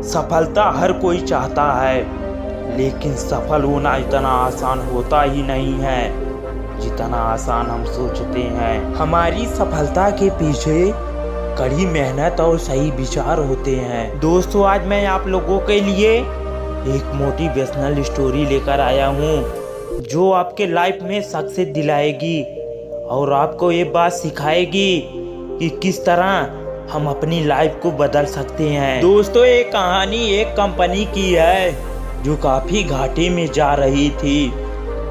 सफलता हर कोई चाहता है, लेकिन सफल होना इतना आसान होता ही नहीं है जितना आसान हम सोचते हैं। हमारी सफलता के पीछे कड़ी मेहनत और सही विचार होते हैं। दोस्तों, आज मैं आप लोगों के लिए एक मोटिवेशनल स्टोरी लेकर आया हूँ जो आपके लाइफ में सक्सेस दिलाएगी और आपको ये बात सिखाएगी कि किस तरह हम अपनी लाइफ को बदल सकते हैं। दोस्तों, ये कहानी एक कंपनी की है जो काफी घाटे में जा रही थी।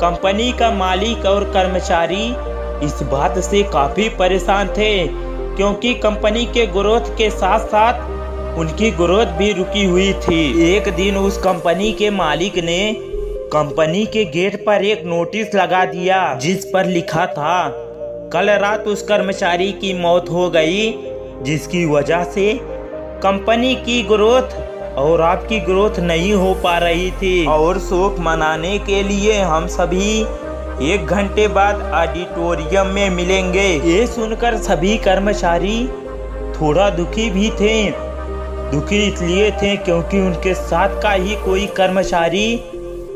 कंपनी का मालिक और कर्मचारी इस बात से काफी परेशान थे क्योंकि कंपनी के ग्रोथ के साथ साथ उनकी ग्रोथ भी रुकी हुई थी। एक दिन उस कंपनी के मालिक ने कंपनी के गेट पर एक नोटिस लगा दिया जिस पर लिखा था, कल रात उस कर्मचारी की मौत हो गई जिसकी वजह से कंपनी की ग्रोथ और आपकी ग्रोथ नहीं हो पा रही थी। और शोक मनाने के लिए हम सभी 1 घंटे बाद ऑडिटोरियम में मिलेंगे। ये सुनकर सभी कर्मचारी थोड़ा दुखी भी थे। दुखी इसलिए थे क्योंकि उनके साथ का ही कोई कर्मचारी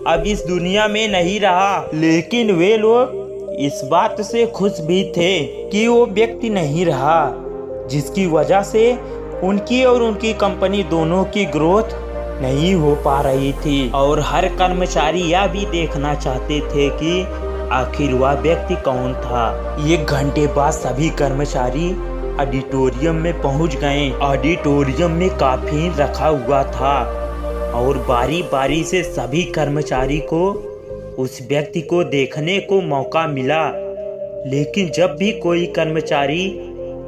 अब इस दुनिया में नहीं रहा, लेकिन वे लोग इस बात से खुश भी थे कि वो व्यक्ति नहीं रहा जिसकी वजह से उनकी और उनकी कंपनी दोनों की ग्रोथ नहीं हो पा रही थी। और हर कर्मचारी यह भी देखना चाहते थे कि आखिर वह व्यक्ति कौन था। 1 घंटे बाद सभी कर्मचारी ऑडिटोरियम में पहुंच गए। ऑडिटोरियम में कैफीन रखा हुआ था और बारी बारी से सभी कर्मचारी को उस व्यक्ति को देखने को मौका मिला, लेकिन जब भी कोई कर्मचारी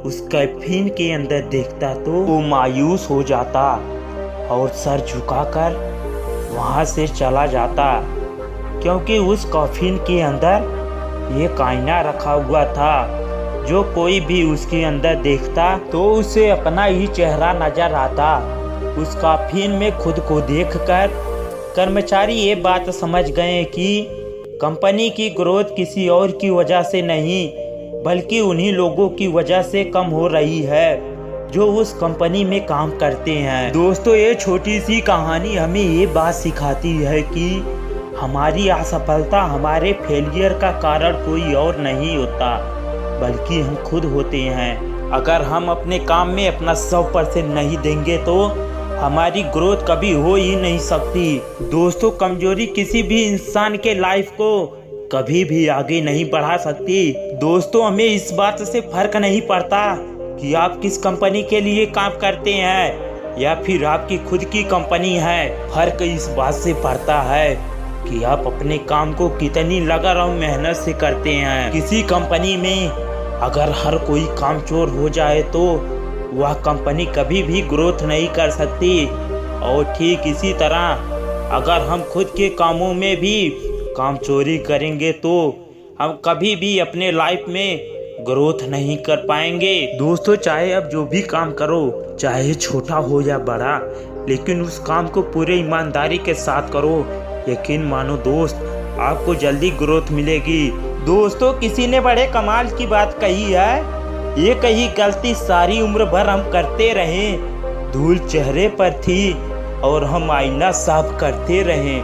उस कैफीन के अंदर देखता तो वो मायूस हो जाता और सर झुकाकर वहां से चला जाता, क्योंकि उस कैफीन के अंदर एक आईना रखा हुआ था जो कोई भी उसके अंदर देखता तो उसे अपना ही चेहरा नजर आता। उस कैफीन में खुद को देखकर कर्मचारी ये बात समझ गए कि कंपनी की ग्रोथ किसी और की वजह से नहीं बल्कि उन्हीं लोगों की वजह से कम हो रही है जो उस कंपनी में काम करते हैं। दोस्तों, ये छोटी सी कहानी हमें ये बात सिखाती है कि हमारी असफलता हमारे फेलियर का कारण कोई और नहीं होता बल्कि हम खुद होते हैं। अगर हम अपने काम में अपना 100% नहीं देंगे तो हमारी ग्रोथ कभी हो ही नहीं सकती। दोस्तों, कमजोरी किसी भी इंसान के लाइफ को कभी भी आगे नहीं बढ़ा सकती। दोस्तों, हमें इस बात से फर्क नहीं पड़ता कि आप किस कंपनी के लिए काम करते हैं या फिर आपकी खुद की कंपनी है। फर्क इस बात से पड़ता है कि आप अपने काम को कितनी लगन और मेहनत से करते हैं। किसी कंपनी में अगर हर कोई कामचोर हो जाए तो वह कंपनी कभी भी ग्रोथ नहीं कर सकती। और ठीक इसी तरह अगर हम खुद के कामों में भी काम चोरी करेंगे तो हम कभी भी अपने लाइफ में ग्रोथ नहीं कर पाएंगे। दोस्तों, चाहे अब जो भी काम करो, चाहे छोटा हो या बड़ा, लेकिन उस काम को पूरे ईमानदारी के साथ करो। यकीन मानो दोस्त, आपको जल्दी ग्रोथ मिलेगी। दोस्तों, किसी ने बड़े कमाल की बात कही है, ये कही गलती सारी उम्र भर हम करते रहे, धूल चेहरे पर थी और हम आईना साफ करते रहे।